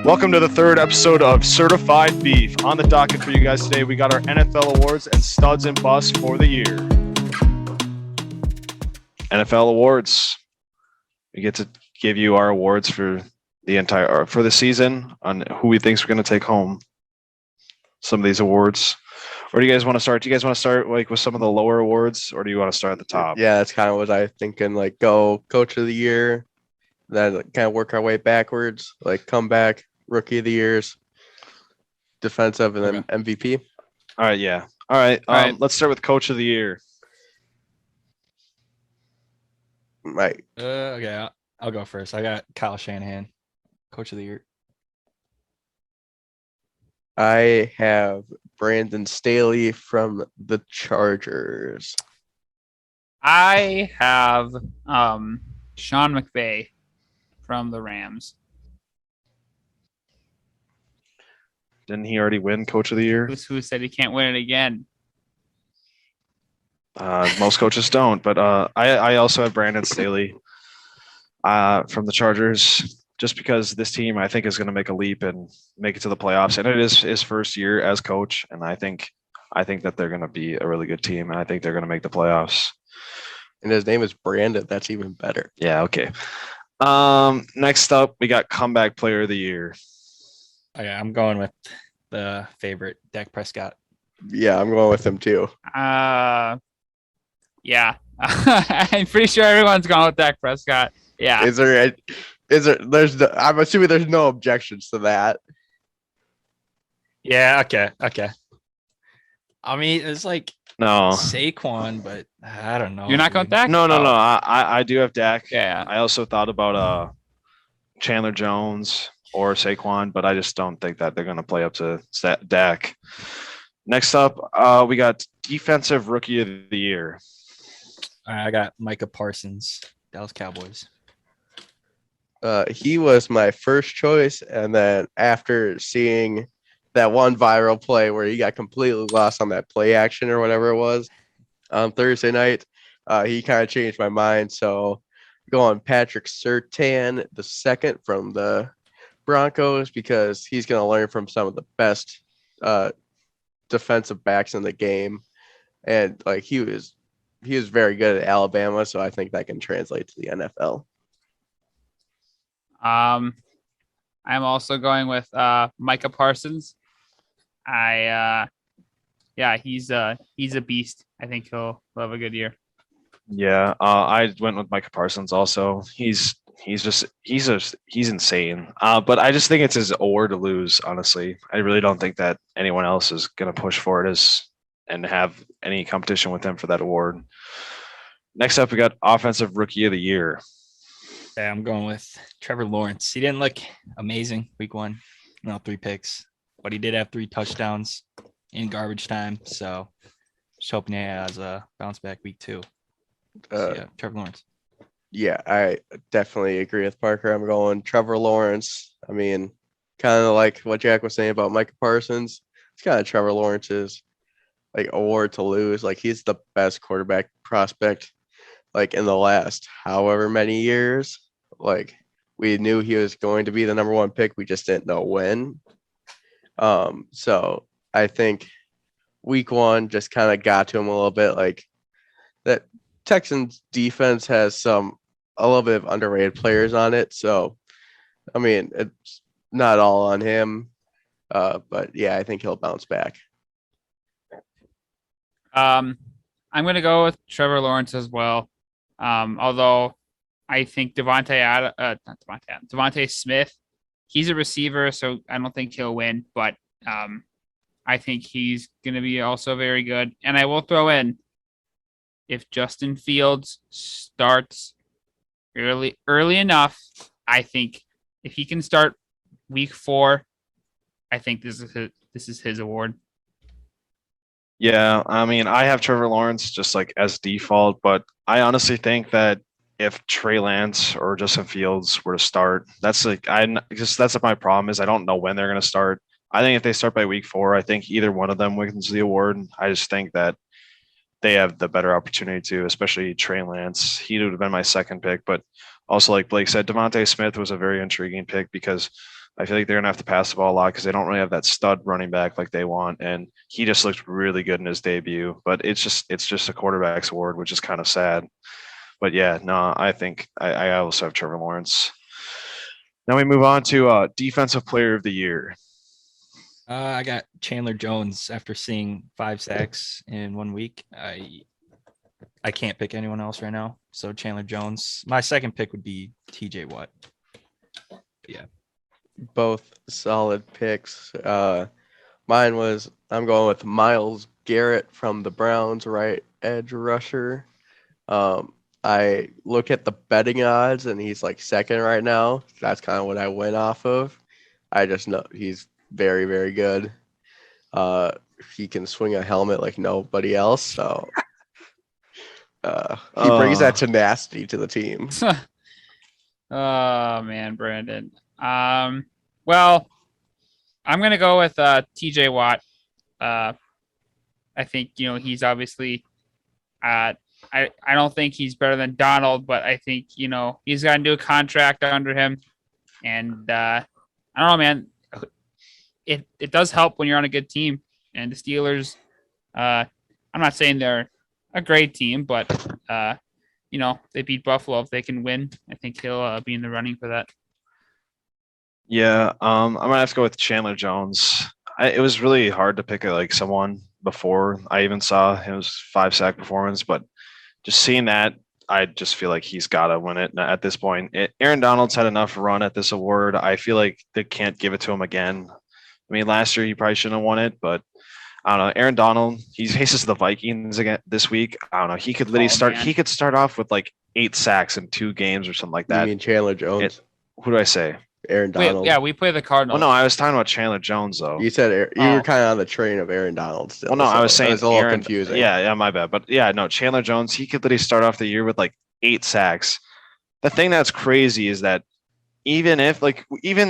Welcome to the third episode of Certified Beef. On the docket for you guys today, we got our NFL awards and studs and busts for the year. NFL awards. We get to give you our awards for the season on who we think is going to take home some of these awards. Or do you guys want to start? Do you guys want to start like with some of the lower awards, or do you want to start at the top? Yeah, that's kind of what I was thinking. Like, go Coach of the Year, then kind of work our way backwards. Like, comeback, Rookie of the Years, Defensive, and then MVP. All right, yeah. All right. Let's start with Coach of the Year. Right. Okay, I'll go first. I got Kyle Shanahan, Coach of the Year. I have Brandon Staley from the Chargers. I have Sean McVay from the Rams. Didn't he already win Coach of the Year? Who said he can't win it again? Most coaches don't, but I also have Brandon Staley from the Chargers, just because this team I think is going to make a leap and make it to the playoffs, and it is his first year as coach, and I think that they're going to be a really good team, and I think they're going to make the playoffs. And his name is Brandon. That's even better. Yeah. Okay. Next up, we got Comeback Player of the Year. Okay, I'm going with the favorite, Dak Prescott. Yeah, I'm going with him too. Yeah. I'm pretty sure everyone's going with Dak Prescott. Yeah. I'm assuming there's no objections to that. Yeah, okay. I mean, it's like No. Saquon, but I don't know. You're not going with Dak? No. I do have Dak. Yeah. I also thought about Chandler Jones or Saquon, but I just don't think that they're going to play up to Dak. Next up, we got Defensive Rookie of the Year. I got Micah Parsons, Dallas Cowboys. He was my first choice, and then after seeing that one viral play where he got completely lost on that play action or whatever it was on Thursday night, he kind of changed my mind. So going Patrick Surtain the second from the Broncos, because he's going to learn from some of the best defensive backs in the game, and like he was very good at Alabama, so I think that can translate to the NFL. I'm also going with Micah Parsons. He's a beast. I think he'll have a good year. Yeah, I went with Micah Parsons also. He's insane. But I just think it's his award to lose, honestly. I really don't think that anyone else is going to push for it and have any competition with him for that award. Next up, we got Offensive Rookie of the Year. Yeah, I'm going with Trevor Lawrence. He didn't look amazing week 1, 3 picks, but he did have 3 touchdowns in garbage time. So just hoping he has a bounce back week 2. Yeah, Trevor Lawrence. Yeah, I definitely agree with Parker. I'm going Trevor Lawrence. I mean, kind of like what Jack was saying about Micah Parsons. It's kind of Trevor Lawrence's like award to lose. Like, he's the best quarterback prospect like in the last however many years. Like, we knew he was going to be the number 1 pick. We just didn't know when. So I think week 1 just kind of got to him a little bit. Like, that Texans defense has a little bit of underrated players on it. So, I mean, it's not all on him. But yeah, I think he'll bounce back. I'm going to go with Trevor Lawrence as well. Although I think Devontae Smith, he's a receiver, so I don't think he'll win, but I think he's going to be also very good. And I will throw in, if Justin Fields starts early enough, I think if he can start week 4, I think this is his award. Yeah, I mean, I have Trevor Lawrence just like as default, but I honestly think that if Trey Lance or Justin Fields were to start, that's my problem is I don't know when they're going to start. I think if they start by week 4, I think either one of them wins the award. I just think that they have the better opportunity to, especially Trey Lance. He would have been my second pick, but also like Blake said, Devontae Smith was a very intriguing pick because I feel like they're gonna have to pass the ball a lot because they don't really have that stud running back like they want, and he just looked really good in his debut. But it's just a quarterback's award, which is kind of sad. But yeah, no, I think I also have Trevor Lawrence. Now we move on to defensive player of the year. I got Chandler Jones after seeing 5 sacks in 1 week. I can't pick anyone else right now. So Chandler Jones. My second pick would be TJ Watt. Yeah. Both solid picks. Mine was I'm going with Myles Garrett from the Browns, right edge rusher. I look at the betting odds and he's like second right now. That's kind of what I went off of. I just know he's very, very good. He can swing a helmet like nobody else. So he brings that tenacity to the team. Oh man, Brandon. Well, I'm gonna go with TJ Watt. I think he's obviously I don't think he's better than Donald, but I think he's got a new contract under him, and I don't know, man. It does help when you're on a good team, and the Steelers. I'm not saying they're a great team, but they beat Buffalo. If they can win, I think he'll be in the running for that. Yeah, I'm gonna have to go with Chandler Jones. It was really hard to pick someone before I even saw his 5 sack performance, but just seeing that, I just feel like he's got to win it at this point. Aaron Donald's had enough run at this award. I feel like they can't give it to him again. I mean, last year he probably shouldn't have won it, but I don't know. Aaron Donald, he faces the Vikings again this week. I don't know. He could literally start. Man. He could start off with 8 sacks in 2 games or something like You that. mean Chandler Jones? Who do I say? Aaron Donald. Yeah, we play the Well, Cardinals. no, I was talking about Chandler Jones though. You said you Oh. were kind of on the train of Aaron Donald still. Well, no, so I was saying it was a little Aaron, confusing. Yeah, my bad. But yeah, no, Chandler Jones, he could literally start off the year with 8 sacks. The thing that's crazy is that even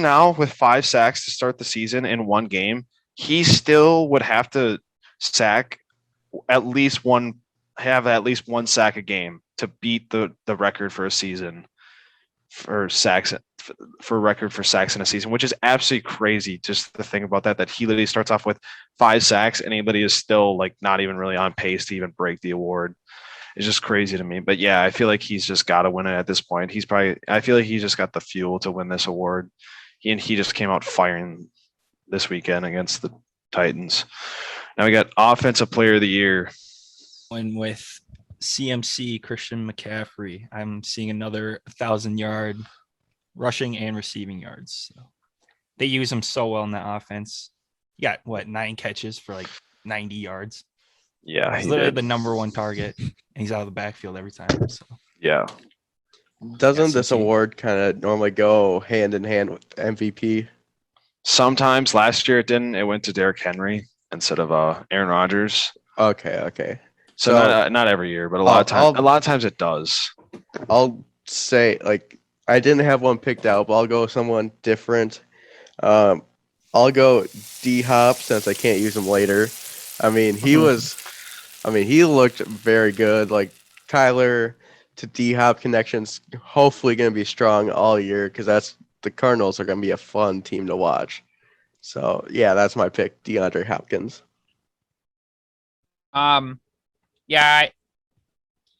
now with 5 sacks to start the season in 1 game, he still would have to have at least one sack a game to beat the record for a season for sacks in a season, which is absolutely crazy. Just the thing about that he literally starts off with 5 sacks and anybody is still not even really on pace to even break the award. It's just crazy to me. But yeah, I feel like he's just got to win it at this point. I feel like he's just got the fuel to win this award. He just came out firing this weekend against the Titans. Now we got offensive player of the year. When with CMC Christian McCaffrey, I'm seeing another 1,000-yard rushing and receiving yards. So they use him so well in that offense. He got 9 catches for 90 yards. Yeah, He's literally the number 1 target, and he's out of the backfield every time. So yeah. Doesn't this CMC. award kind of normally go hand in hand with MVP? Sometimes last year it didn't. It went to Derrick Henry instead of Aaron Rodgers. Okay. So not every year, but a lot of times it does. I'll say I didn't have one picked out, but I'll go with someone different. I'll go D-Hop since I can't use him later. I mean, he looked very good. Kyler to D-Hop connections hopefully going to be strong all year because the Cardinals are going to be a fun team to watch. So, yeah, that's my pick, DeAndre Hopkins. Yeah,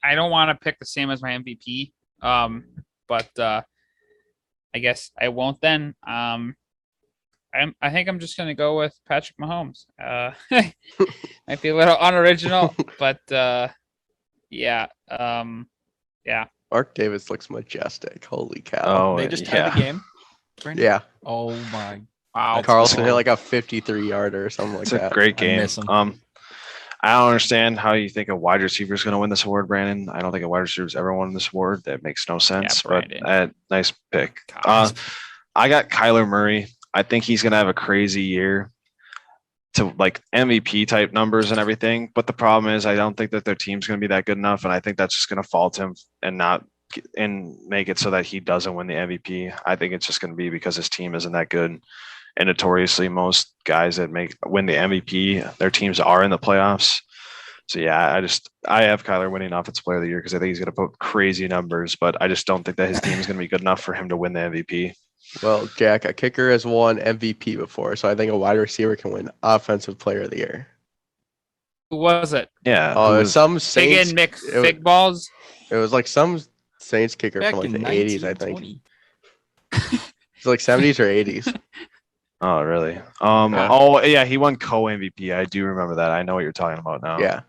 I don't want to pick the same as my MVP. But I guess I won't then. I think I'm just gonna go with Patrick Mahomes. Might be a little unoriginal, but yeah. Mark Davis looks majestic. Holy cow. Oh, they just tied the game. Brandon? Yeah. Oh my. Wow. Carlson hit a 53-yarder or something like It's that. a great I game. miss him. I don't understand how you think a wide receiver is going to win this award, Brandon. I don't think a wide receiver's ever won this award. That makes no sense. Yeah, but nice pick. God. I got Kyler Murray. I think he's going to have a crazy year to MVP type numbers and everything. But the problem is I don't think that their team's going to be that good enough. And I think that's just going to fault him and make it so that he doesn't win the MVP. I think it's just going to be because his team isn't that good. And notoriously, most guys that win the MVP, their teams are in the playoffs. So yeah, I have Kyler winning Offensive Player of the Year because I think he's going to put crazy numbers, but I just don't think that his team is going to be good enough for him to win the MVP. Well, Jack, a kicker has won MVP before, so I think a wide receiver can win Offensive Player of the Year. Who was it? Yeah. Who Oh, was some Saints. Piggin Mick It was, Fig Balls. it was like some Saints kicker Back from like in the 80s, I think. 1920. It's like 70s or 80s. Oh, really? Yeah. Oh, yeah. He won co-MVP. I do remember that. I know what you're talking about now. Yeah.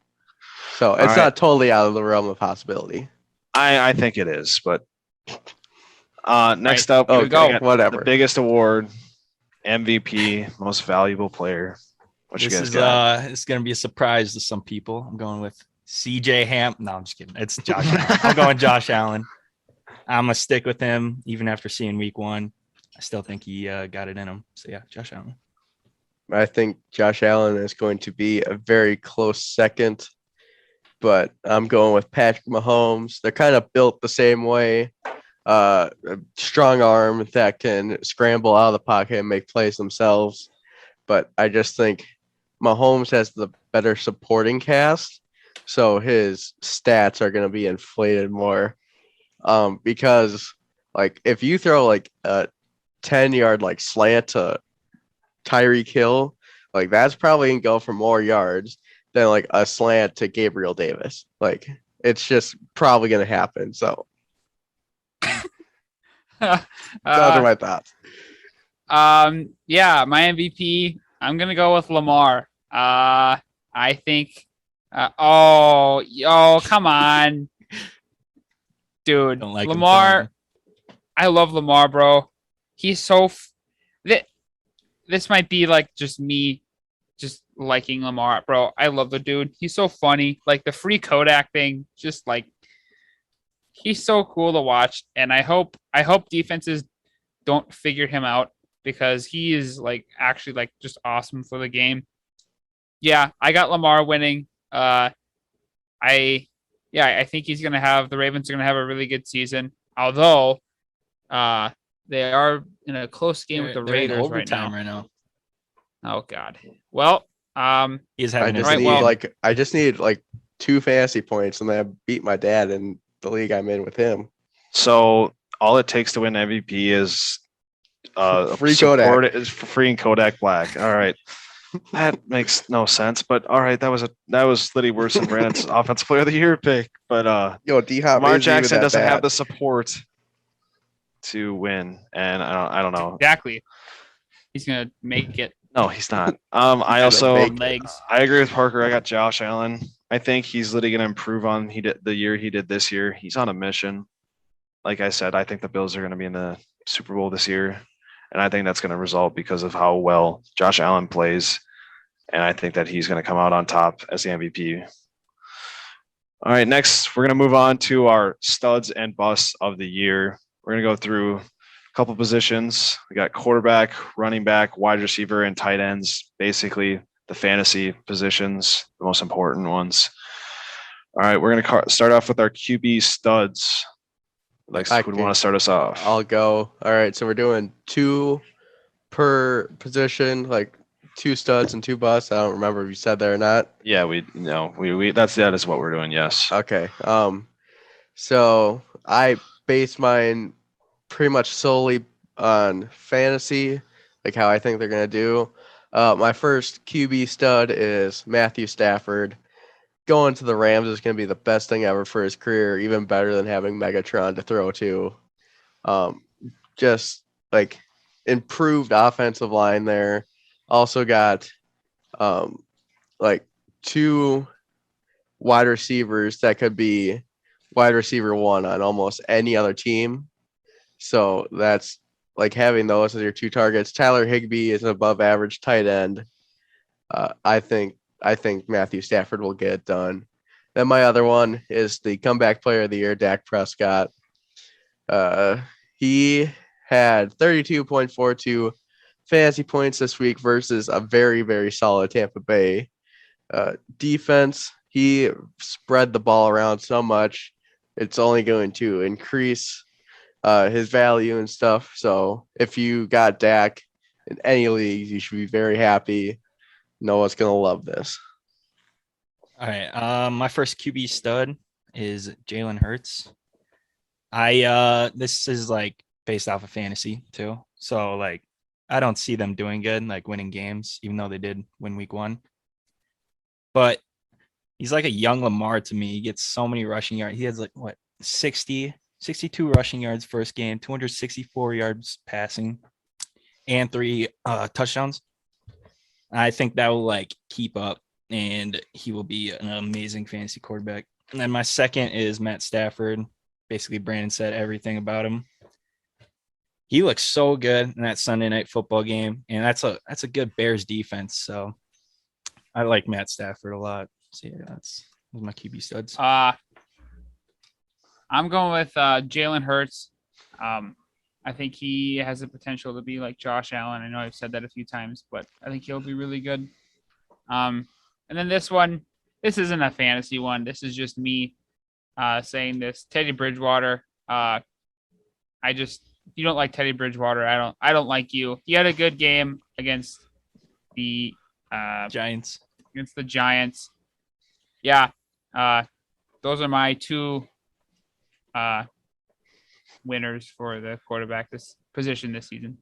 So All it's right. not totally out of the realm of possibility. I think it is, but next Right, up, here we we go. got Whatever. the biggest award, MVP, most valuable player. What you This guys is got? it's gonna be a surprise to some people. I'm going with CJ Ham. No, I'm just kidding. It's Josh Allen. I'm going Josh Allen. I'm gonna stick with him even after seeing week 1. I still think he got it in him. So yeah, Josh Allen. I think Josh Allen is going to be a very close second, but I'm going with Patrick Mahomes. They're kind of built the same way. A strong arm that can scramble out of the pocket and make plays themselves. But I just think Mahomes has the better supporting cast, so his stats are going to be inflated more. Because like if you throw like a 10-yard like slant to Tyreek Hill, like that's probably gonna go for more yards than like a slant to Gabriel Davis. Like it's just probably gonna happen. So those are my thoughts. Yeah, my MVP. I'm gonna go with Lamar. I think. Come on, dude. Don't like him Lamar. throwing. I love Lamar, bro. He's so. This might be like just me, just liking Lamar, bro. I love the dude. He's so funny. Like the free Kodak thing, just like he's so cool to watch. And I hope defenses don't figure him out because he is like actually like just awesome for the game. Yeah, I got Lamar winning. I think he's gonna have the Ravens are gonna have a really good season. Although they are in a close game with the They're in Raiders right overtime now. right now. Oh God. Well, He's I having just his Right, need well- day. I just need like 2 fantasy points, and then I beat my dad in the league I'm in with him. So all it takes to win MVP is Free Kodak. is free Kodak Black. All right. That makes no sense, but all right, that was literally worse than Brandon's offensive player of the year pick. But Yo, D Hop Lamar isn't even Jackson that doesn't have bad. the support to win, and I don't know. exactly. He's gonna make it No, he's not. I Gonna also make on legs. I agree with Parker. I got Josh Allen. I think he's literally gonna improve on he did the year he did this year. He's on a mission. Like I said, I think the Bills are gonna be in the Super Bowl this year, and I think that's gonna result because of how well Josh Allen plays. And I think that he's going to come out on top as the MVP. All right, next we're going to move on to our studs and busts of the year. We're going to go through a couple positions. We got quarterback, running back, wide receiver, and tight ends. Basically, the fantasy positions, the most important ones. All right, we're going to start off with our QB studs. Like, who would want to start us off? I'll go. All right, so we're doing 2 per position, like 2 studs and 2 busts. I don't remember if you said that or not. Yeah, we that is what we're doing. Yes. Okay. So I base mine pretty much solely on fantasy, like how I think they're gonna do. My first QB stud is Matthew Stafford. Going to the Rams is gonna be the best thing ever for his career, even better than having Megatron to throw to. Just like improved offensive line there. Also got like 2 wide receivers that could be wide receiver 1 on almost any other team. So that's like having those as your 2 targets. Tyler Higbee is an above average tight end. I think Matthew Stafford will get it done. Then my other one is the comeback player of the year, Dak Prescott. He had 32.42 fantasy points this week versus a very, very solid Tampa Bay defense. He spread the ball around so much, it's only going to increase his value and stuff. So if you got Dak in any leagues, you should be very happy. Noah's going to love this. All right. My first QB stud is Jalen Hurts. This is like based off of fantasy too. So like I don't see them doing good, like winning games, even though they did win week 1. But he's like a young Lamar to me. He gets so many rushing yards. He has like what 62 rushing yards first game, 264 yards passing, and 3 touchdowns. I think that will like keep up, and he will be an amazing fantasy quarterback. And then my second is Matt Stafford. Basically, Brandon said everything about him. He looks so good in that Sunday night football game, and that's a good Bears defense. So I like Matt Stafford a lot. So yeah, those are my QB studs. I'm going with Jalen Hurts. I think he has the potential to be like Josh Allen. I know I've said that a few times, but I think he'll be really good. And then this isn't a fantasy one. This is just me saying this. Teddy Bridgewater. If you don't like Teddy Bridgewater, I don't like you. He had a good game against the Giants. Against the Giants. Yeah. Those are my 2 winners for the quarterback this position this season.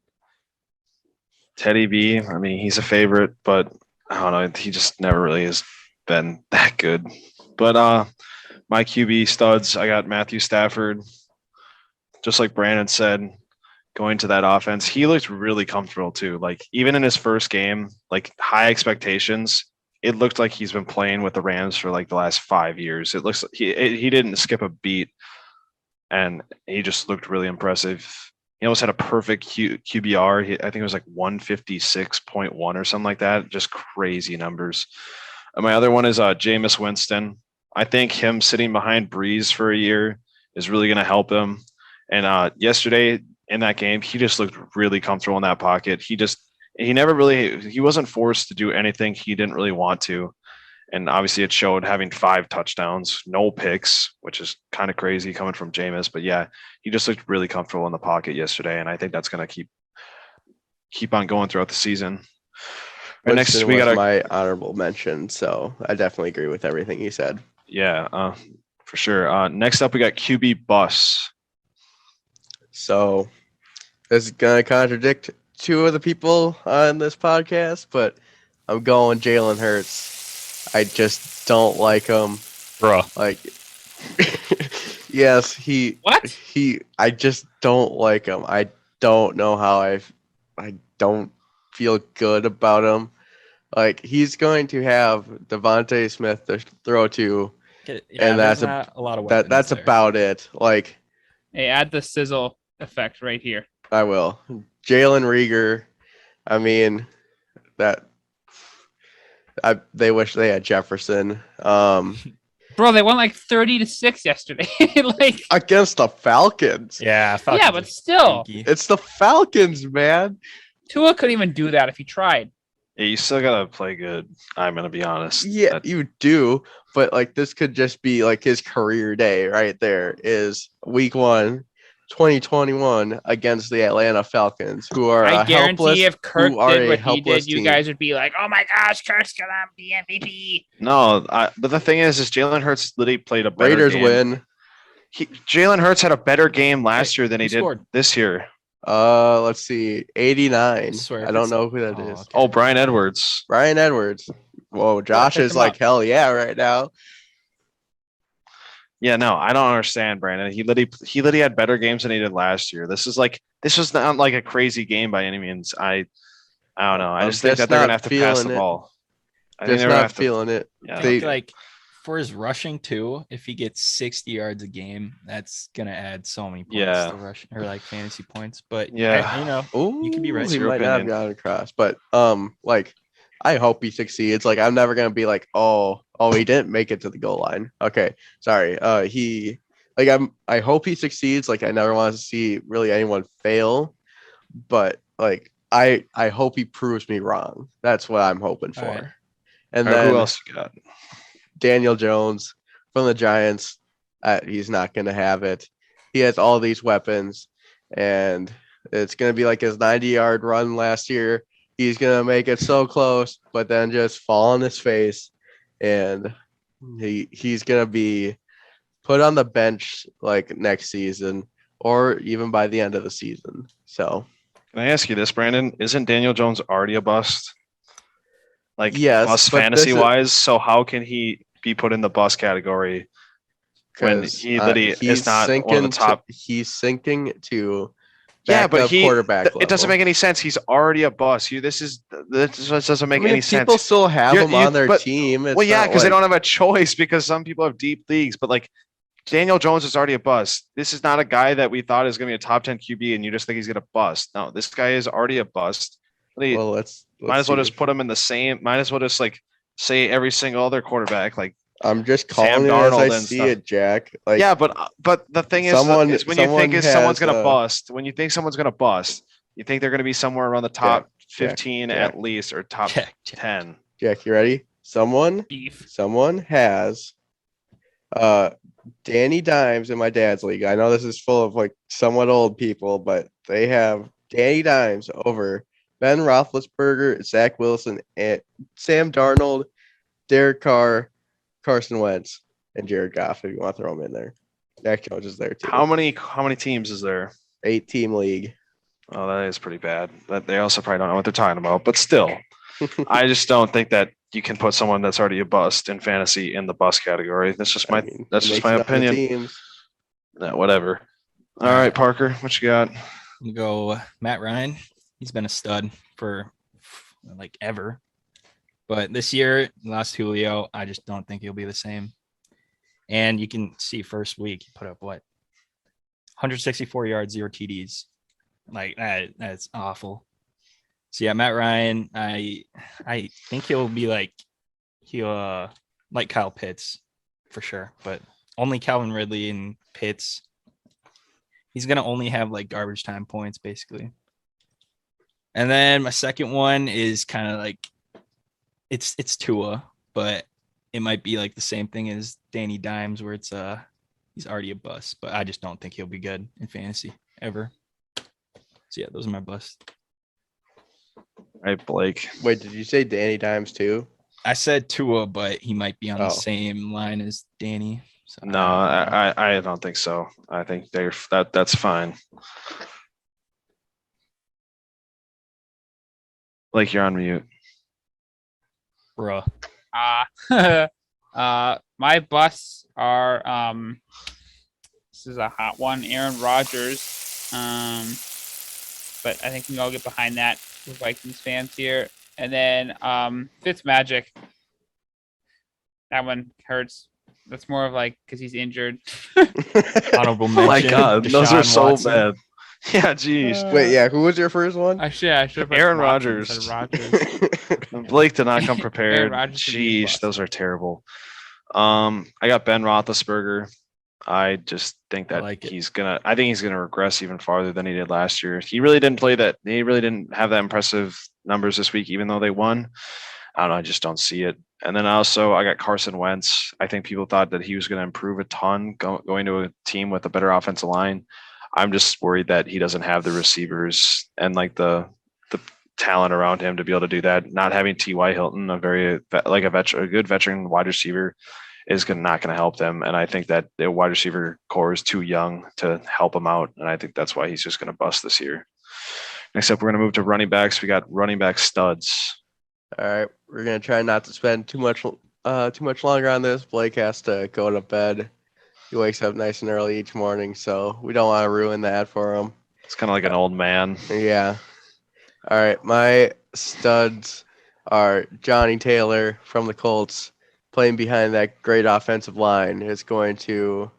Teddy B, I mean, he's a favorite, but I don't know. He just never really has been that good. But my QB studs, I got Matthew Stafford. Just like Brandon said, going to that offense, he looked really comfortable too. Like even in his first game, like high expectations, it looked like he's been playing with the Rams for like the last 5 years. It looks like he didn't skip a beat, and he just looked really impressive. He almost had a perfect QBR. I think it was like 156.1 or something like that. Just crazy numbers. And my other one is Jameis Winston. I think him sitting behind Breeze for a year is really going to help him. And yesterday in that game, he just looked really comfortable in that pocket. He wasn't forced to do anything he didn't really want to. And obviously it showed, having 5 touchdowns, no picks, which is kind of crazy coming from Jameis. But yeah, he just looked really comfortable in the pocket yesterday. And I think that's going to keep on going throughout the season. Right, next we got my honorable mention. So I definitely agree with everything he said. Yeah, for sure. Next up, we got QB Bus. So this is going to contradict 2 of the people on this podcast, but I'm going Jalen Hurts. I just don't like him. Bro. Like, yes, What? I just don't like him. I don't know how I don't feel good about him. Like, he's going to have Devontae Smith to throw to, and that's not a lot of weapons that's there. about it. Like, Hey, add the sizzle effect right here. I will. Jalen Reagor. I mean, they wish they had Jefferson. Bro, they won like 30-6 yesterday. Like Against the Falcons. Yeah, yeah, but still, It's the Falcons, man. Tua couldn't even do that if he tried. Yeah, you still got to play good. I'm going to be honest. Yeah, you do. But like, this could just be like his career day right there. Is week 1, 2021 against the Atlanta Falcons, who are I a guarantee if Kirk who are did a what he helpless did, you team. guys would be like, "Oh my gosh, Kirk's gonna be MVP." No, but the thing is Jalen Hurts literally played a better Raiders game. win. Jalen Hurts had a better game last year than he did scored? this year. Let's see, 89. I swear I if don't it's- know who that oh, is. okay. Oh, Brian Edwards. Brian Edwards. Whoa, Josh pick is him like, up. hell yeah right now. Yeah, no, I don't understand, Brandon. He literally had better games than he did last year. This was not like a crazy game by any means. I don't know. I I'm just think just that they're gonna not have to pass feeling the it. ball. I think Just they're gonna not have to. feeling it. Yeah. I They- think like for his rushing too, if he gets 60 yards a game, that's gonna add so many points Yeah. to rushing or like fantasy points. But Yeah. Ooh, you could be right. He It's your might not have opinion. gotten across, but like, I hope he succeeds. Like, I'm never gonna be like, oh, he didn't make it to the goal line. Okay, sorry. I hope he succeeds. Like, I never want to see really anyone fail, but like, I hope he proves me wrong. That's what I'm hoping for. All right. And All right, then who else you got? Daniel Jones from the Giants. He's not going to have it. He has all these weapons, and it's going to be like his 90-yard run last year. He's going to make it so close, but then just fall on his face, and he's going to be put on the bench like next season or even by the end of the season. So Can I ask you this, Brandon? Isn't Daniel Jones already a bust? Like yes, bust but this fantasy is wise. So how can he be put in the bust category when because he literally is not one of the top? he's sinking to Yeah, but backup quarterback it doesn't level. make any sense. He's already a bust. This just doesn't I make mean, any people sense. still have him on their But team. well, It's yeah, not because they like don't have a choice because some people have deep leagues. But like Daniel Jones is already a bust. This is not a guy that we thought is going to be a top 10 QB, and you just think he's going to bust. No, this guy is already a bust. well, Might let's as well see. just put him in the same. Might as well just like say every single other quarterback, like I'm just Sam calling it as I Darnold and see stuff. it, Jack. Like Yeah, but the thing someone is when you think is someone's has gonna bust, when you think someone's gonna bust, you think they're gonna be somewhere around the Jack, top 15 Jack, at least or top Jack. 10. Jack, you ready? Beef. Someone has Danny Dimes in my dad's league. I know this is full of like somewhat old people, but they have Danny Dimes over Ben Roethlisberger, Zach Wilson, and Sam Darnold, Derek Carr, Carson Wentz, and Jared Goff. If you want to throw them in there, Mac Jones is there too. How many teams is there? 8-team league. Oh, that is pretty bad. That they also probably don't know what they're talking about, but still, I just don't think that you can put someone that's already a bust in fantasy in the bust category. That's just my He makes it up to opinion. teams. No, whatever. All All right, right. Parker, what you got? I'm gonna go Matt Ryan. He's been a stud for like ever. But this year, lost Julio. I just don't think he'll be the same. And you can see first week, he put up what? 164 yards, 0 TDs. Like that's awful. So yeah, Matt Ryan, I think he'll be like like Kyle Pitts for sure, but only Calvin Ridley and Pitts. He's gonna only have like garbage time points basically. And then my second one is kind of like it's Tua, but it might be like the same thing as Danny Dimes where it's he's already a bust, but I just don't think he'll be good in fantasy ever. So yeah, those are my busts. All right, Blake. Wait, did you say Danny Dimes too? I said Tua, but he might be on Oh. the same line as Danny. So No, I don't think so. I think that's fine. Blake, you're on mute. bruh. My busts are this is a hot one, Aaron Rodgers. But I think we can all get behind that with Vikings fans here. And then Fitzmagic. That one hurts. That's more of like because he's injured. Honorable Oh mention. my God, those are Deshaun so Watson. bad. Yeah, geez. Wait, yeah, who was your first one? I should have Aaron Rodgers. Rodgers. Rodgers. Blake did not come prepared. Rodgers could be a Jeez, bust. those are terrible. I got Ben Roethlisberger. I just think that like it. I think he's gonna regress even farther than he did last year. He really didn't play that. He really didn't have that impressive numbers this week, even though they won. I don't know. I just don't see it. And then also I got Carson Wentz. I think people thought that he was going to improve a ton going to a team with a better offensive line. I'm just worried that he doesn't have the receivers and like the talent around him to be able to do that. Not having T.Y. Hilton, a good veteran wide receiver, is not going to help them. And I think that the wide receiver core is too young to help him out. And I think that's why he's just going to bust this year. Next up, we're going to move to running backs. We got running back studs. All right, we're gonna try not to spend too much longer on this. Blake has to go to bed. He wakes up nice and early each morning, so we don't want to ruin that for him. It's kind of like an old man. Yeah. All right, my studs are Johnny Taylor from the Colts, playing behind that great offensive line is going to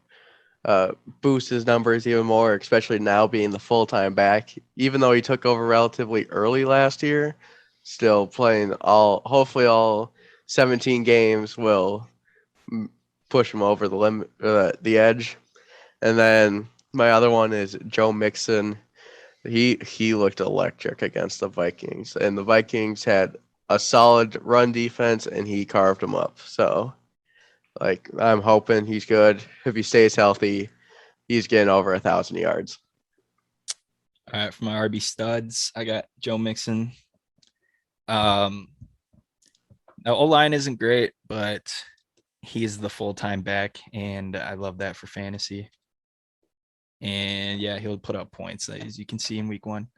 boost his numbers even more, especially now being the full-time back. Even though he took over relatively early last year, still playing hopefully all 17 games will push him over the limit, the edge. And then my other one is Joe Mixon. He looked electric against the Vikings, and the Vikings had a solid run defense, and he carved them up. So, like, I'm hoping he's good. If he stays healthy, he's getting over 1,000 yards. All right, for my RB studs, I got Joe Mixon. Now O-line isn't great, but he's the full-time back, and I love that for fantasy. And yeah, he'll put up points as you can see in week 1.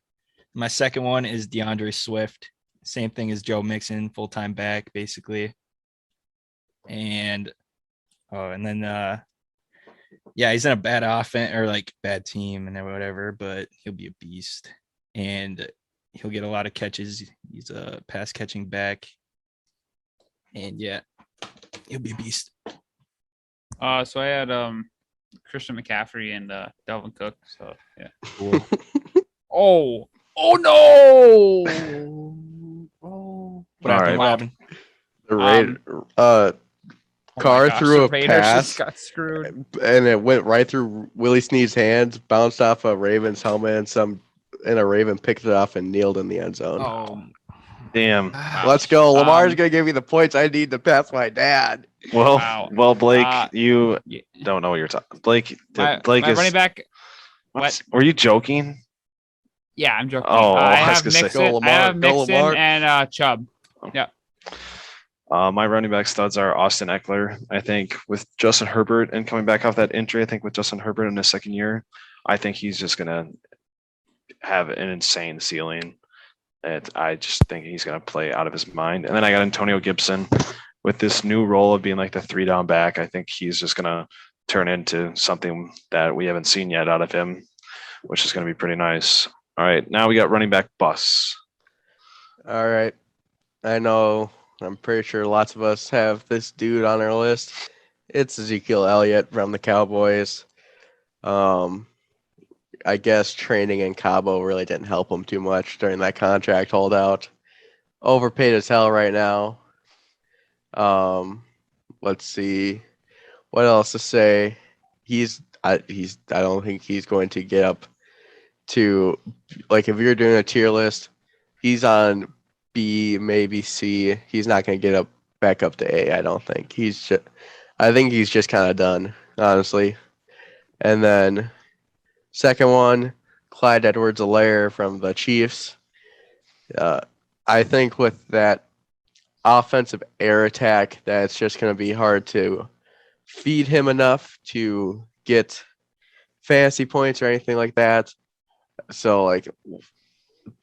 My second one is DeAndre Swift. Same thing as Joe Mixon, full-time back, basically. And yeah, he's in a bad offense or like bad team and whatever, but he'll be a beast. And he'll get a lot of catches. He's a pass catching back. And yeah, he'll be a beast. So I had Christian McCaffrey and Dalvin Cook. So yeah. Cool. Oh no! Oh. What All happened, right. Robin? The Raid, Oh my Carr gosh, threw the a Raiders pass just got screwed. and it went right through Willie Snead's hands, bounced off a Ravens helmet, and a Raven picked it off and kneeled in the end zone. Oh, Damn. Let's go. Lamar's Um, gonna give me the points I need to pass my dad. Well, Wow. well, Blake, you Yeah. don't know what you're talking. Blake my is. running back. What? Were you joking? Yeah, I'm joking. Oh, I I was have gonna say. Mixon. Go Lamar, I have go Mixon Lamar. and Chubb. My running back studs are Austin Eckler. I think with Justin Herbert and coming back off that injury, I think with Justin Herbert in his second year, I think he's just gonna have an insane ceiling. And I just think he's gonna play out of his mind. And then I got Antonio Gibson with this new role of being like the 3-down back. I think he's just gonna turn into something that we haven't seen yet out of him, which is gonna be pretty nice. All right, now we got running back bus. All right. I know. I'm pretty sure lots of us have this dude on our list. It's Ezekiel Elliott from the Cowboys. I guess training in Cabo really didn't help him too much during that contract holdout. Overpaid as hell right now. Let's see. What else to say? I don't think he's going to get up to, like, if you're doing a tier list, he's on B, maybe C. He's not going to get back up to A, I don't think. I think he's just kind of done, honestly. And then second one, Clyde Edwards-Helaire from the Chiefs. I think with that offensive air attack, that's just going to be hard to feed him enough to get fantasy points or anything like that. So, like,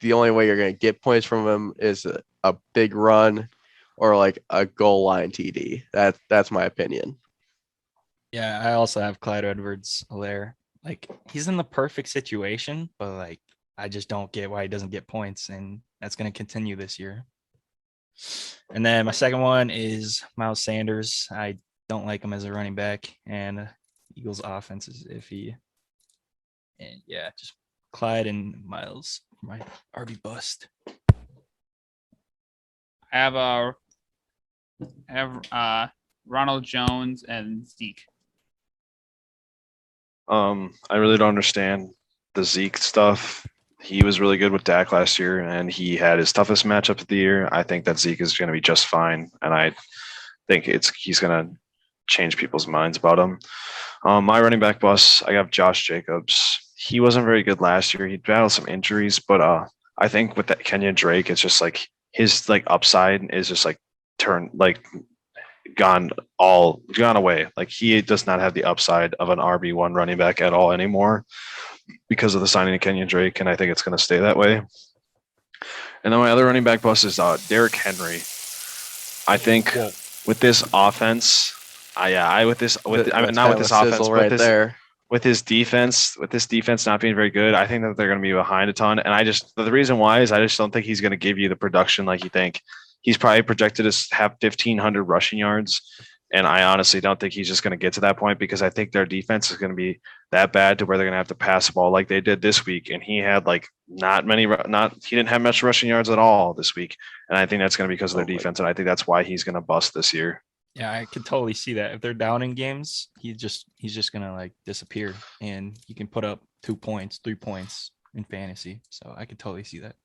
the only way you're going to get points from him is a big run or like a goal line TD. That's my opinion. yeah. I also have Clyde Edwards-Helaire. Like, he's in the perfect situation, but like, I just don't get why he doesn't get points, and that's going to continue this year. And then my second one is Miles Sanders. I don't like him as a running back, and Eagles' offense is iffy. And yeah, just Clyde and Miles, my RB bust. I have Ronald Jones and Zeke. I really don't understand the Zeke stuff. He was really good with Dak last year, and he had his toughest matchup of the year. I think that Zeke is going to be just fine, and I think he's going to change people's minds about him. My running back bus, I got Josh Jacobs. He wasn't very good last year. He battled some injuries, but I think with that Kenyon Drake, it's just like his like upside is just like gone away. Like, he does not have the upside of an RB1 running back at all anymore because of the signing of Kenyon Drake, and I think it's going to stay that way. And then my other running back bust is Derrick Henry. I think with this offense, with his defense not being very good, I think that they're going to be behind a ton. And the reason why is I just don't think he's going to give you the production like you think. He's probably projected to have 1,500 rushing yards. And I honestly don't think he's just going to get to that point, because I think their defense is going to be that bad to where they're going to have to pass the ball like they did this week. And he had he didn't have much rushing yards at all this week. And I think that's going to be because of their defense. And I think that's why he's going to bust this year. Yeah, I could totally see that. If they're down in games, he's just gonna like disappear, and he can put up 2 points, 3 points in fantasy. So I could totally see that.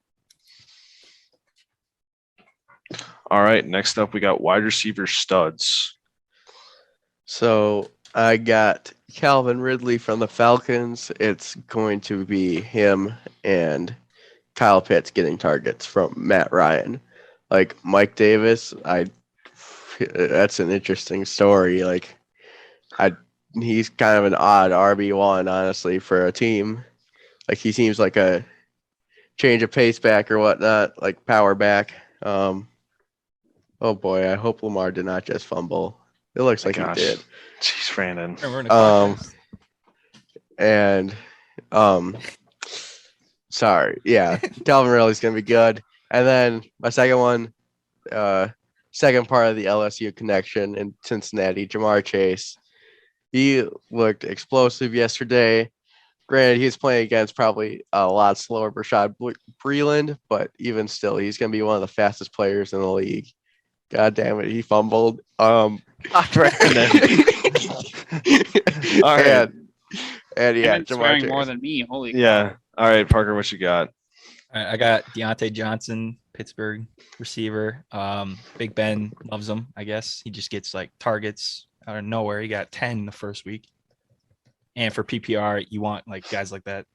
All right, next up we got wide receiver studs. So I got Calvin Ridley from the Falcons. It's going to be him and Kyle Pitts getting targets from Matt Ryan. Like Mike Davis, that's an interesting story. Like, he's kind of an odd RB1, honestly, for a team. Like he seems like a change of pace back or whatnot, like power back. Oh boy, I hope Lamar did not just fumble. It looks like he did. Jeez, Brandon. We're in a contest. And sorry, yeah, Calvin Ridley's gonna be good. And then my second one, second part of the LSU connection in Cincinnati, Jamar Chase. He looked explosive yesterday. Granted, he's playing against probably a lot slower Rashad Breeland, but even still, he's going to be one of the fastest players in the league. God damn it, he fumbled. Brandon. All right. And yeah, Evan's swearing more than me. Holy cow. Yeah. All right, Parker, what you got? All right, I got Deontay Johnson, Pittsburgh receiver. Big Ben loves him, I guess. He just gets like targets out of nowhere. He got 10 the first week. And for PPR, you want like guys like that.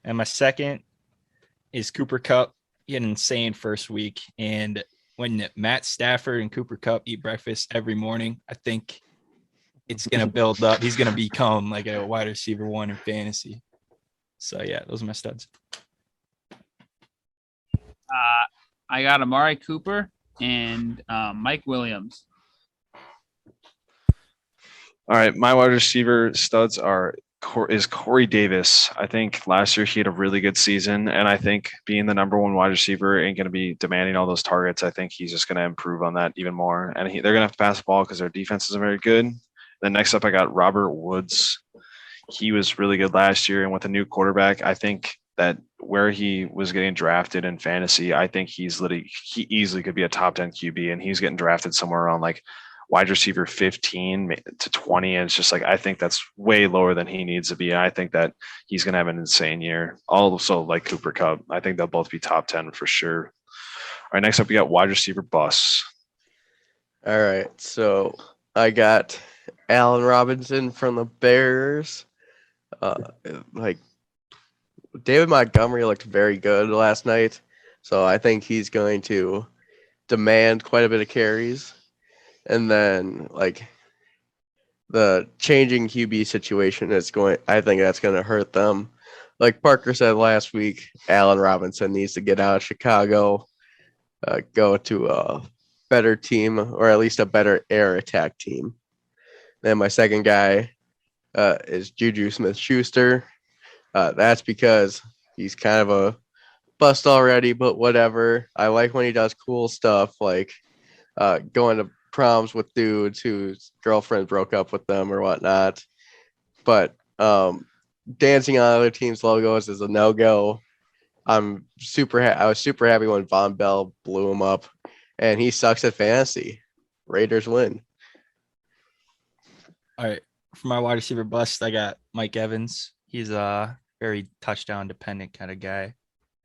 And my second is Cooper Kupp. He had an insane first week. And when Matt Stafford and Cooper Kupp eat breakfast every morning, I think it's going to build up. He's going to become like a wide receiver one in fantasy. So, yeah, those are my studs. I got Amari Cooper and Mike Williams. All right, my wide receiver studs is Corey Davis. I think last year he had a really good season, and I think being the number one wide receiver ain't going to be demanding all those targets. I think he's just going to improve on that even more, and they're going to have to pass the ball because their defense isn't very good. Then next up, I got Robert Woods. He was really good last year, and with a new quarterback, I think that where he was getting drafted in fantasy, I think he easily could be a top 10 QB, and he's getting drafted somewhere around like wide receiver 15 to 20. And it's just like, I think that's way lower than he needs to be. And I think that he's going to have an insane year. Also like Cooper Kupp. I think they'll both be top 10 for sure. All right, next up, we got wide receiver bus. All right, so I got Allen Robinson from the Bears. Like David Montgomery looked very good last night, so I think he's going to demand quite a bit of carries. And then like the changing QB situation I think that's going to hurt them. Like Parker said last week, Allen Robinson needs to get out of Chicago, go to a better team, or at least a better air attack team. Then my second guy is Juju Smith-Schuster. That's because he's kind of a bust already, but whatever. I like when he does cool stuff like going to proms with dudes whose girlfriend broke up with them or whatnot. But dancing on other teams' logos is a no-go. I was super happy when Von Bell blew him up, and he sucks at fantasy. Raiders win. All right. For my wide receiver bust, I got Mike Evans. He's a very touchdown dependent kind of guy.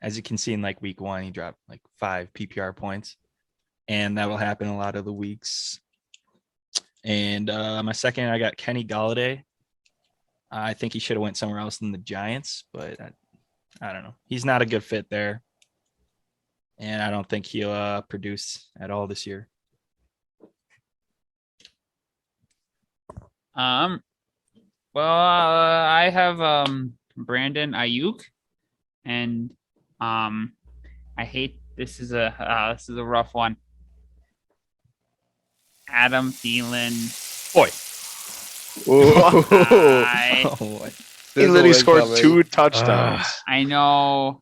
As you can see in like week one, he dropped like 5 PPR points, and that will happen a lot of the weeks. And my second, I got Kenny Galladay. I think he should have went somewhere else than the Giants, but I don't know. He's not a good fit there, and I don't think he'll produce at all this year. I have Brandon Ayuk, and I hate this is a rough one. Adam Thielen. Boy. He literally scored 2 touchdowns. I know.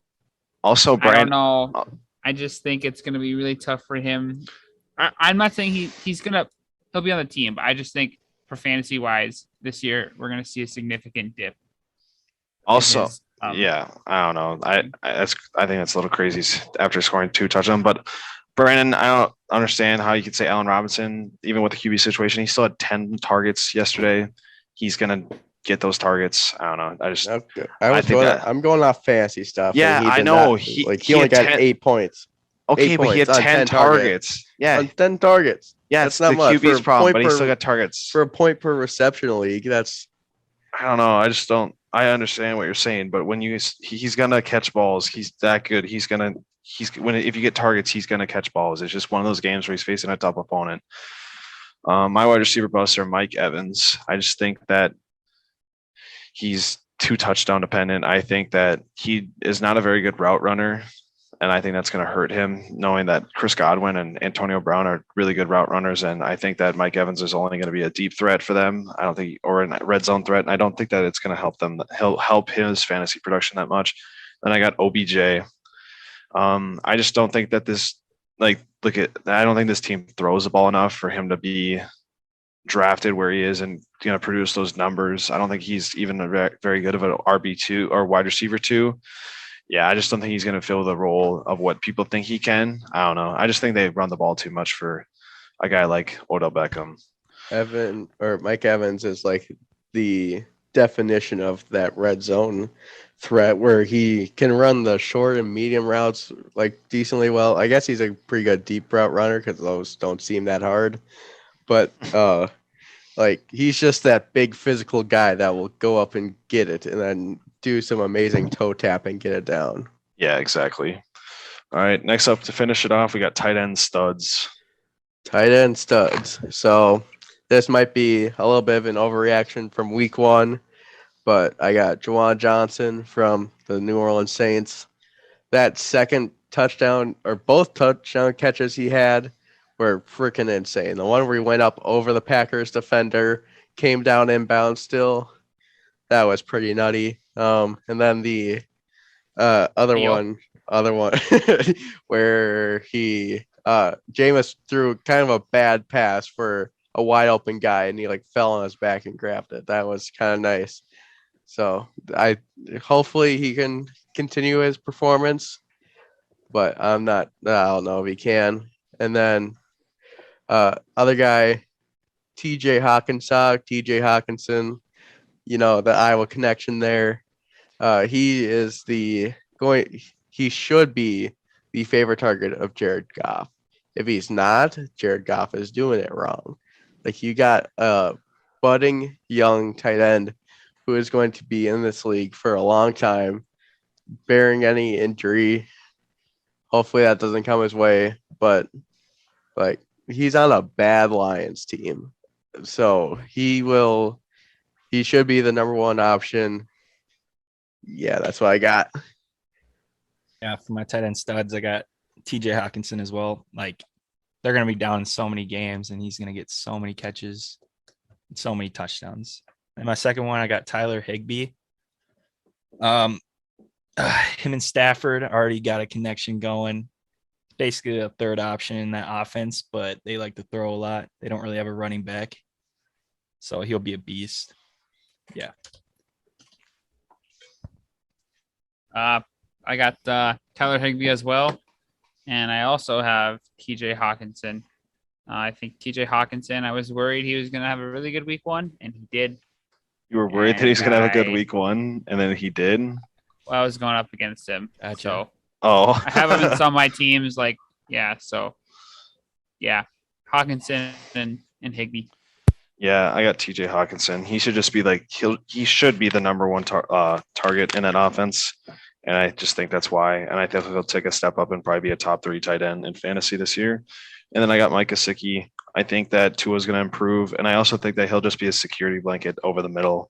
Also, I Brandon. don't know. I just think it's going to be really tough for him. I'm not saying he'll be on the team, but I just think for fantasy wise this year we're going to see a significant dip. Also, yeah, I don't know. I think that's a little crazy after scoring 2 touchdowns. But Brandon, I don't understand how you could say Allen Robinson, even with the QB situation, he still had 10 targets yesterday. He's gonna get those targets. I don't know. I'm going off fantasy stuff. Yeah, I know. He only got 8 points. Okay, but he had 10 targets. Yeah, on 10 targets. Yeah, that's it's not much. The QB's problem, but he still got targets. For a point per reception league, that's. I don't know. I just don't. I understand what you're saying, but when he's gonna catch balls. He's that good. If you get targets, he's gonna catch balls. It's just one of those games where he's facing a tough opponent. My wide receiver busts are Mike Evans. I just think that he's too touchdown dependent. I think that he is not a very good route runner. And I think that's going to hurt him, knowing that Chris Godwin and Antonio Brown are really good route runners. And I think that Mike Evans is only going to be a deep threat for them. I don't think, or a red zone threat. And I don't think that it's going to help them. He'll help his fantasy production that much. Then I got OBJ. I just don't think that this, I don't think this team throws the ball enough for him to be drafted where he is and produce those numbers. I don't think he's even a very good of an RB2 or wide receiver 2. Yeah, I just don't think he's going to fill the role of what people think he can. I don't know. I just think they run the ball too much for a guy like Odell Beckham. Mike Evans is like the definition of that red zone threat where he can run the short and medium routes like decently well. I guess he's a pretty good deep route runner because those don't seem that hard. But like he's just that big physical guy that will go up and get it and then do some amazing toe tap and get it down. Yeah, exactly. All right, next up to finish it off, we got tight end studs. Tight end studs. So this might be a little bit of an overreaction from week 1, but I got Juwan Johnson from the New Orleans Saints. That second touchdown, or both touchdown catches he had, were freaking insane. The one where he went up over the Packers defender, came down inbound still. That was pretty nutty. And then the other one where he Jameis threw kind of a bad pass for a wide open guy and he like fell on his back and grabbed it. That was kind of nice. So hopefully he can continue his performance, but I don't know if he can. And then other guy, TJ Hawkinson, the Iowa connection there. He should be the favorite target of Jared Goff. If he's not, Jared Goff is doing it wrong. Like you got a budding young tight end who is going to be in this league for a long time, bearing any injury. Hopefully that doesn't come his way, but like he's on a bad Lions team. So he should be the number 1 option. Yeah, that's what I got. Yeah, for my tight end studs, I got TJ Hawkinson as well. Like they're going to be down in so many games and he's going to get so many catches and so many touchdowns. And my second one, I got Tyler Higbee. Him and Stafford already got a connection going. Basically a third option in that offense, but they like to throw a lot. They don't really have a running back. So he'll be a beast. Yeah. I got Tyler Higbee as well, and I also have TJ Hawkinson. I think TJ Hawkinson, I was worried he was going to have a really good week 1, and he did. You were worried that he's going to have a good week 1, and then he did? Well, I was going up against him. Gotcha. So I have him in some of my teams. Hawkinson and Higbee. Yeah, I got TJ Hawkinson. He should just be he should be the number 1 target in that offense. And I just think that's why. And I think he'll take a step up and probably be a top 3 tight end in fantasy this year. And then I got Mike Gesicki. I think that Tua's going to improve. And I also think that he'll just be a security blanket over the middle.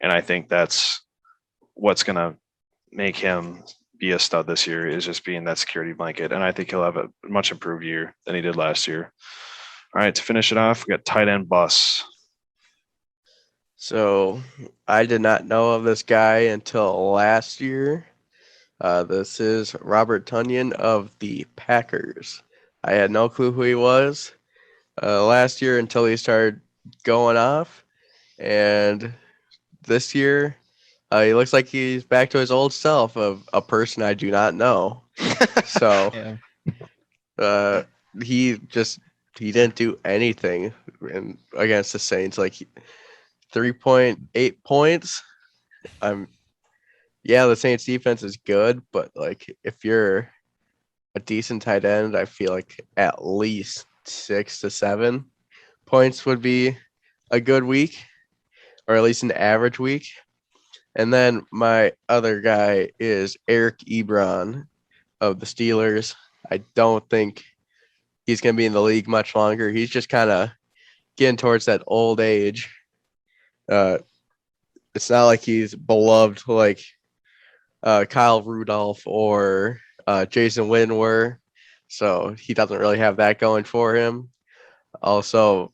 And I think that's what's going to make him be a stud this year, is just being that security blanket. And I think he'll have a much improved year than he did last year. All right, to finish it off, we got tight end bus. So I did not know of this guy until last year. This is Robert Tonyan of the Packers. I had no clue who he was last year until he started going off. And this year, he looks like he's back to his old self of a person I do not know. So he didn't do anything against the Saints. Like 3.8 points. The Saints defense is good, but like if you're a decent tight end, I feel like at least 6 to 7 points would be a good week, or at least an average week. And then my other guy is Eric Ebron of the Steelers. I don't think he's going to be in the league much longer. He's just kind of getting towards that old age. it's not like he's beloved like Kyle Rudolph or Jason Witten were. So he doesn't really have that going for him. Also,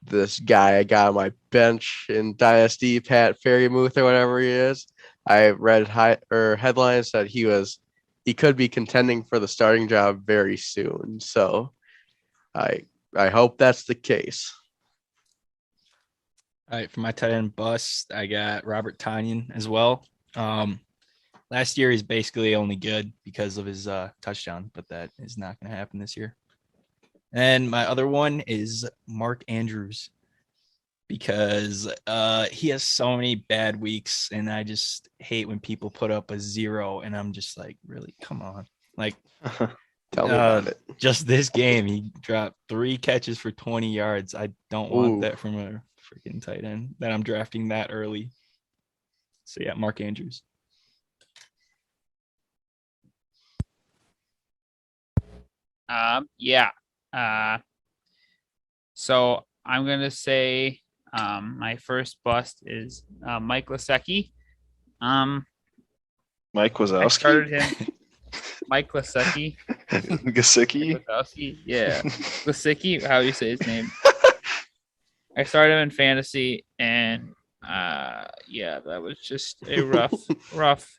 this guy I got on my bench in Dynasty, Pat Ferrymuth or whatever he is. I read headlines that he could be contending for the starting job very soon. So I hope that's the case. All right, for my tight end bust, I got Robert Tonyan as well. Last year he's basically only good because of his touchdown, but that is not going to happen this year. And my other one is Mark Andrews because he has so many bad weeks, and I just hate when people put up a 0, and I'm just like, really, come on. Like, Tell me about it. just this game, he dropped 3 catches for 20 yards. I don't want Ooh. that from a freaking tight end that I'm drafting that early. So yeah, Mark Andrews. Yeah. So I'm gonna say my first bust is Mike Lasecki. Mike I Wazowski. started him. Mike Lasecki. Gasicki. Wazowski. Yeah. Lasecki, how do you say his name? I started him in fantasy, and yeah, that was just a rough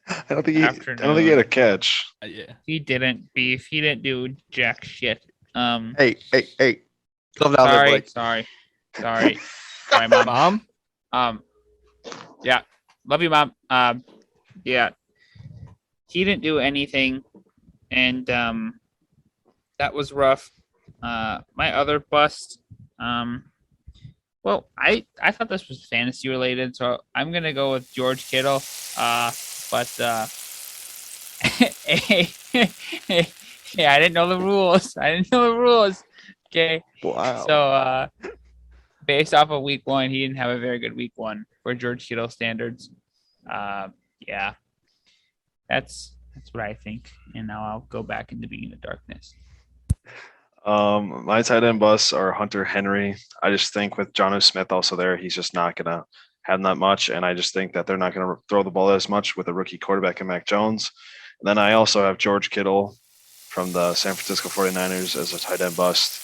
I don't think he afternoon. had a catch. Yeah. He didn't beef. He didn't do jack shit. Hey, calm down there, Blake. Sorry, mom. Yeah, love you, mom. Yeah, he didn't do anything, and that was rough. My other bust, well, I thought this was fantasy related, so I'm gonna go with George Kittle. But yeah, I didn't know the rules. Okay. Wow. So based off of week 1, he didn't have a very good week 1 for George Kittle standards. Yeah, that's what I think. And now I'll go back into being in the darkness. My tight end busts are Hunter Henry. I just think with Jonnu Smith also there, he's just not gonna have that much, and I just think that they're not gonna throw the ball as much with a rookie quarterback in Mac Jones. And then I also have George Kittle from the San Francisco 49ers as a tight end bust.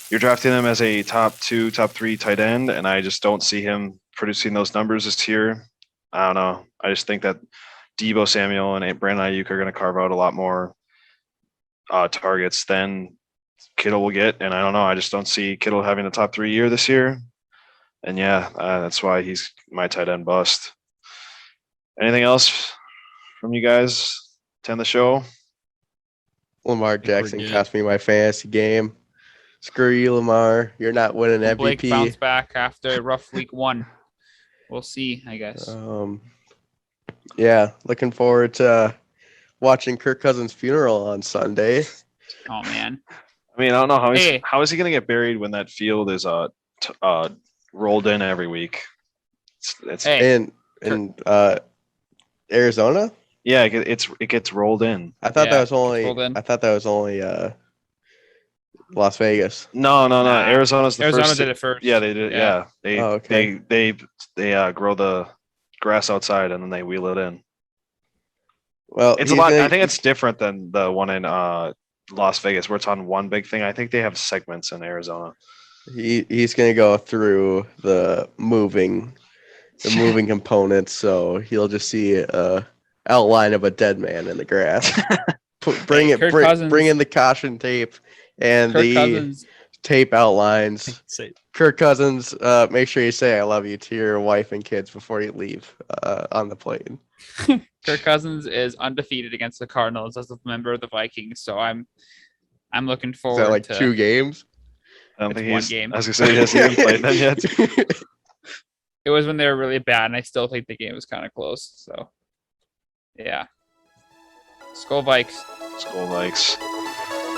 You're drafting him as a top 2, top 3 tight end, and I just don't see him producing those numbers this year. I don't know. I just think that Deebo Samuel and Brandon Ayuk are going to carve out a lot more targets than Kittle will get, and I don't know. I just don't see Kittle having a top 3 year this year. And yeah, that's why he's my tight end bust. Anything else from you guys to end the show? Lamar think we're Jackson good. cost me my fantasy game. Screw you, Lamar. You're not winning Will Blake bounce MVP. back after a rough week 1? We'll see, I guess. Yeah, looking forward to watching Kirk Cousins' funeral on Sunday. Oh man. I mean, I don't know Hey. how is he going to get buried when that field is rolled in every week. It's Hey. In Arizona. yeah, it gets rolled in. I thought Yeah, that was it's rolled in. only Las Vegas. No. Nah. Arizona's the Arizona first. did it first. Yeah, they did. Yeah, they Oh, okay. they grow the grass outside and then they wheel it in. Well, It's a lot. I think it's different than the one in Las Vegas where it's on one big thing. I think they have segments in Arizona. he's gonna go through the moving components, so he'll just see a outline of a dead man in the grass. Bring in the caution tape and Kirk the Cousins. tape outlines. Say Kirk Cousins, make sure you say "I love you" to your wife and kids before you leave on the plane. Kirk Cousins is undefeated against the Cardinals as a member of the Vikings, so I'm looking Is forward that like to 2 games? I don't It's think one he's. game. I was gonna say he hasn't even played them yet. It was when they were really bad, and I still think the game was kind of close. So, yeah. Skull Vikes. Skull likes.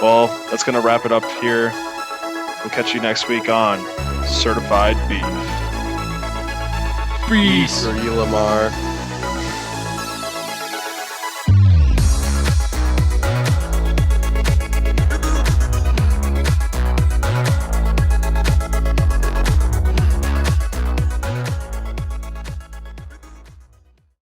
Well, that's gonna wrap it up here. We'll catch you next week on Certified Beef. For you, Lamar.